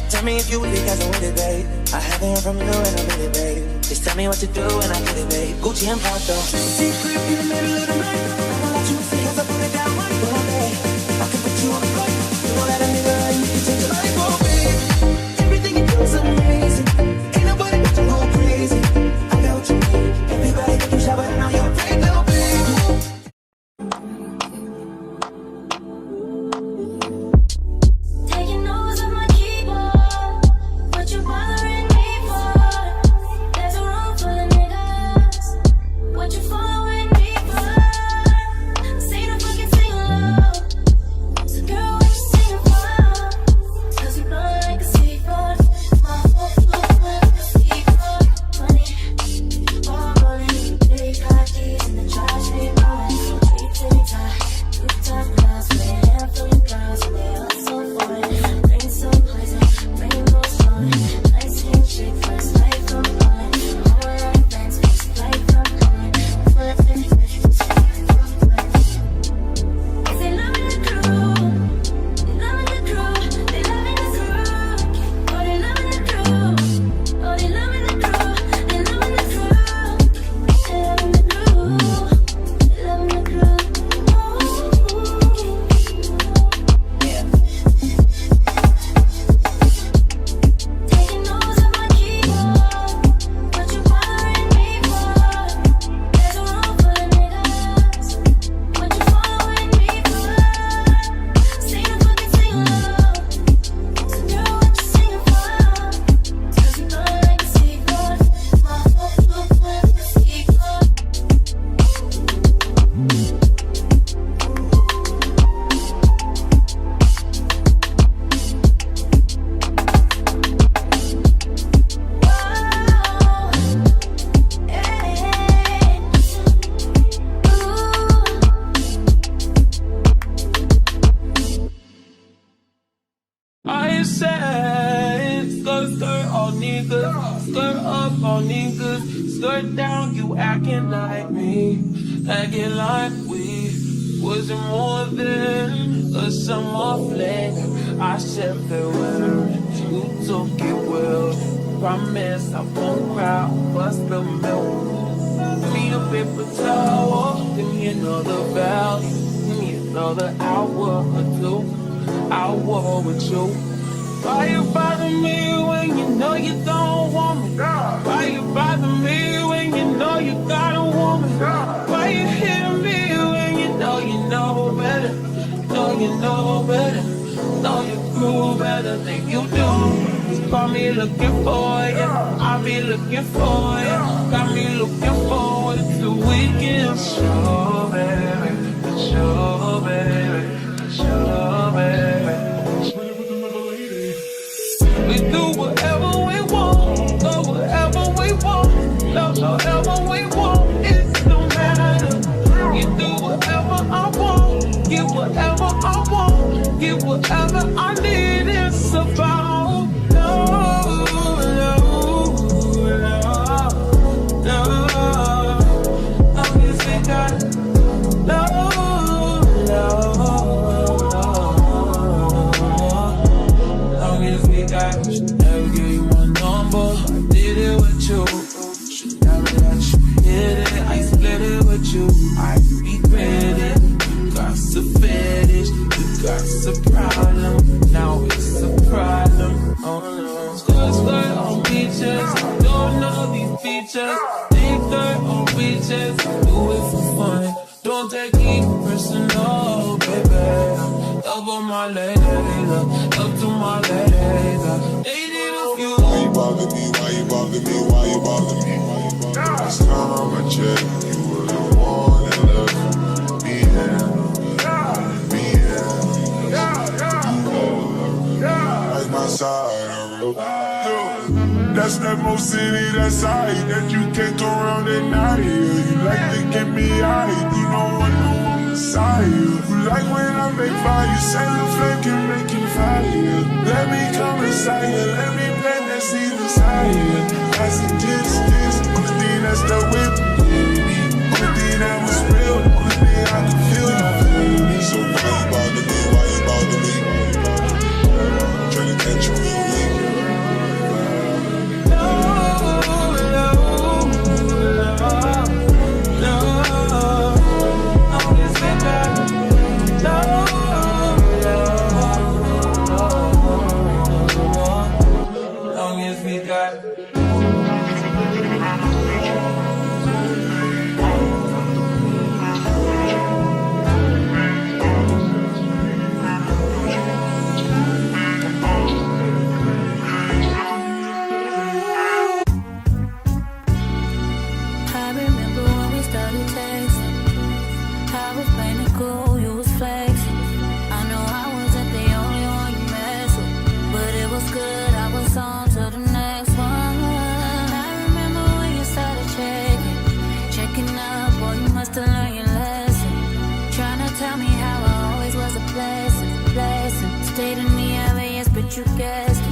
Tell me if you leave, cause I'm with it, babe. I haven't heard from you and I'm with it, babe. Just tell me what to do and I get it, babe. Gucci and Prada. Secret in the middle of the night. I don't let you see cause I put it down right for babe. I can put you on the flight. You know that a nigga and you can take your life, oh babe. Everything you do is amazing. Ain't nobody but you go crazy. I got what you need. Everybody that you shower and now you're afraid, little babe. Skirt down, you acting like me, acting like we wasn't more than a summer fling. I said farewell, you took it well. Promise I won't cry, bust the milk. Need a paper towel, give me another value, give me another hour or two. Hour with you. Why you bother me when you know you don't want me? Why you bother me when you know you got a woman? Why you hit me when you know better? You know better, know you grew better than you do. Just call me looking for you, I'll be looking for you. Got me looking forward to the weekend. Sure, baby, sure, baby, sure, baby. We do whatever we want, go wherever we want, love however we want, it don't matter. You do whatever I want, get whatever I want, get whatever I need, it's about love, love, love, love. I guess we got love, love, love. Should never give you my number, I did it with you. Should never let you hit it, I split it with you. I regret it, you got some fetish, you got some problem. Now it's a problem, oh no. Skirt on beaches, don't know these features. Think dirt on beaches, do it for fun. Don't take it personal, baby. Love on my lady, love to my lady. Why you bother me? Why you bother me? Why you bother me? Last time I checked, you were the one that loved me. Like my side, that's that most city, that side that you can't go around at night. You like to get me high, you know I know I'm Messiah. You like when I make fire, send the flame can make it fire. Let me come inside you, let me plant that seed inside you. As it is, only thing that's the whip, only thing that was real, only thing I can feel you. So why you bother me, why you bother me? Trying to catch you real weak. don't you guessed it?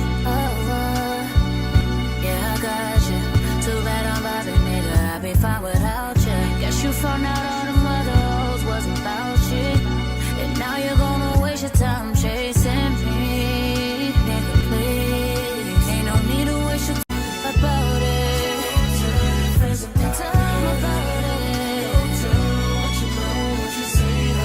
Yeah, I got you. Too bad I'm vibing, nigga. I'd be fine without you. Guess you found out all them other hoes wasn't about you. And now you're gonna waste your time chasing me. Nigga, please. Ain't no need to waste your time about it. Tell them about it. What you know, what you see,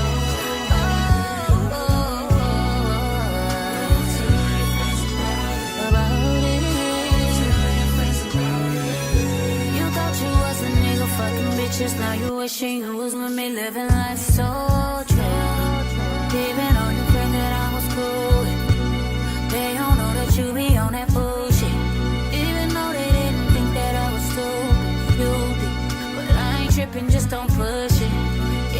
fucking bitches, now you wishing you was with me, living life so true. Even on your friend that I was cool with, they don't know that you be on that bullshit. Even though they didn't think that I was stupid, you be. But I ain't tripping, just don't push it.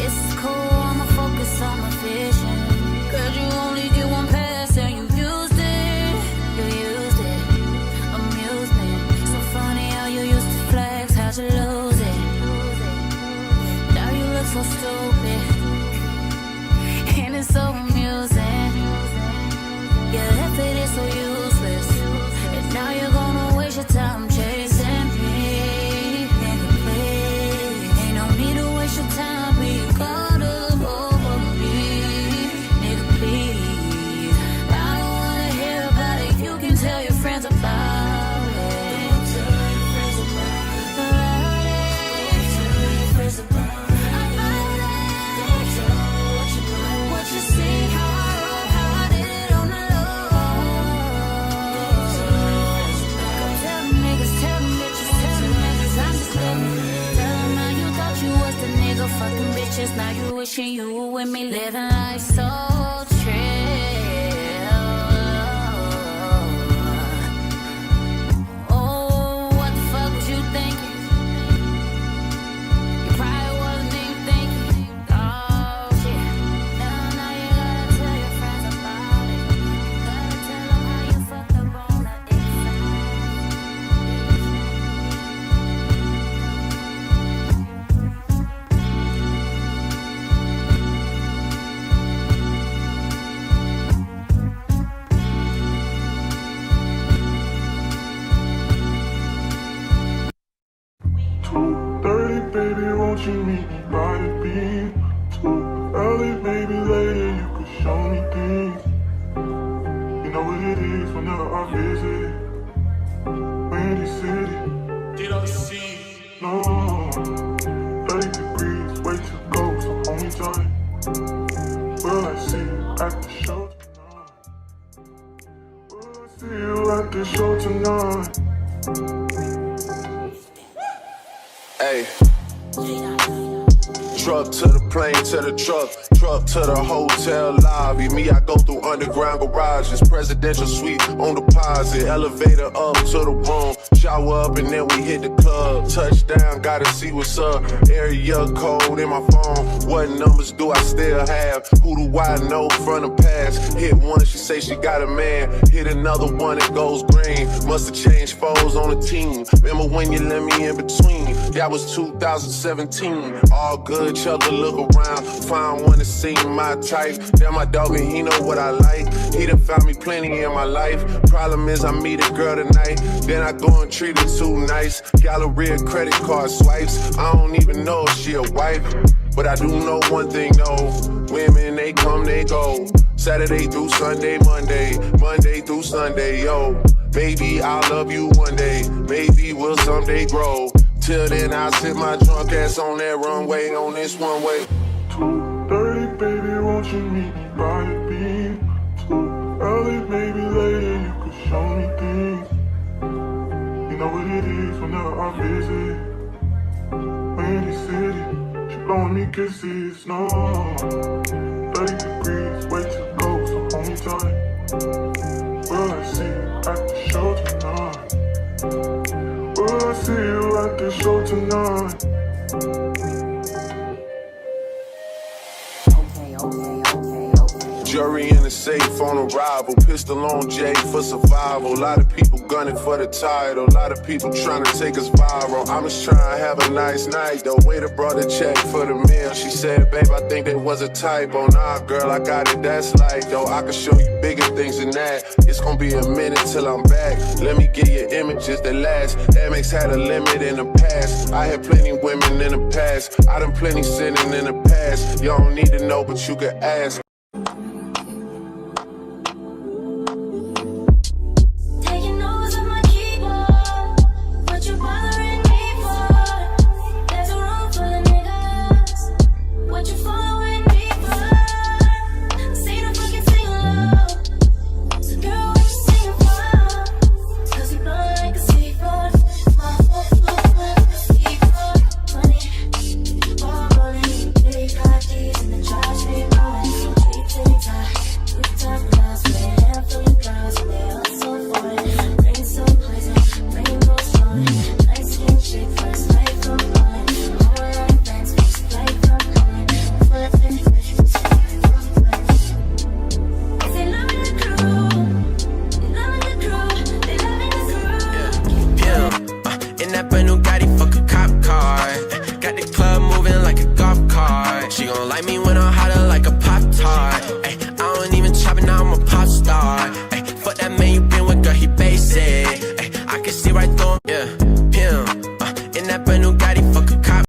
It's cool, I'ma focus on my vision. Cause you only get one pass and you used it. You used it, amusement. So funny how you used to flex, how'd you lose it? So stupid, and it's so amusing. Yeah, left it is so useless, and now you're gonna waste your time chasing me. Nigga, please, ain't no need to waste your time being caught up over me. Nigga, please, I don't wanna hear about it. You can tell your friends about it. Fucking bitches, now you wishing you were with me, living life so chill. Oh, what the fuck was you thinking? You probably wasn't even thinking. Oh shit. Now you gotta tell your friends about it. Gotta tell them how you fucked up on the Baby, won't you meet me by the beach? Too early, maybe later you could show me things. You know what it is whenever I visit Windy City. No, 30 degrees, way to go, so hold me tight. Will I see you at the show tonight? Will I see you at the show tonight? Hey. Truck to the plane, to the truck to the hotel lobby. Me, I go through underground garages, presidential suite on deposit, elevator up to the room, shower up and then we hit the club. Touchdown, gotta see what's up. Area code in my phone. What numbers do I still have? Who do I know from the past? Hit one, she say she got a man. Hit another one, it goes green. Must have changed foes on the team. Remember when you let me in between? That was 2017. All good, chug a look around. Find one to see my type. Damn, my dog and he know what I like. He done found me plenty in my life. Problem is I meet a girl tonight, then I go and treat her too nice. Galleria credit card swipes. I don't even know if she a wife, but I do know one thing, though. Women, they come, they go. Saturday through Sunday, Monday through Sunday, yo. Baby, I'll love you one day. Maybe we'll someday grow. Till then, I'll sit my drunk ass on that runway, on this one way. 2:30, baby, won't you meet me by the beach? Too early, maybe later you could show me things. You know what it is whenever I visit Windy City. She blowing me kisses, no. 30 degrees, way to go, so hold me tight. Will I see you at the show tonight? Will I see you at the show tonight? Jury in the safe on arrival. Pistol on Jay for survival. A lot of people gunning for the title. A lot of people trying to take us viral. I'm just trying to have a nice night. The waiter brought a check for the meal. She said, babe, I think there was a typo. Nah, girl, I got it, that's light, though. I can show you bigger things than that. It's gonna be a minute till I'm back. Let me get you images that last. Amex had a limit in the past. I had plenty women in the past. I done plenty sinning in the past. You don't need to know, but you can ask. Taking notes on my keyboard. What you bothering me for? There's a room full of niggas. What you following me for? Say the fucking sing low. So girl, what you singing for? 'Cause you blow like a seaboard. My seaboard. Money, all rolling. They got these in the trash, they rolling. Deep to the top, glass, with a handful of girls, and they all so foreign. Rain so poison, rainbows falling. Light skin chick, first light from falling. Whole lot of bands, first light from falling. Full of finishes, they loving the crew, they loving the crew, they loving the crew. In that brand new Gotti, fuck a cop car. Got the club moving like a golf cart. She gon' like me when I'm hotter like a Pop-Tart. I don't even chop it, now I'm a pop star. Fuck that man, you been with, girl,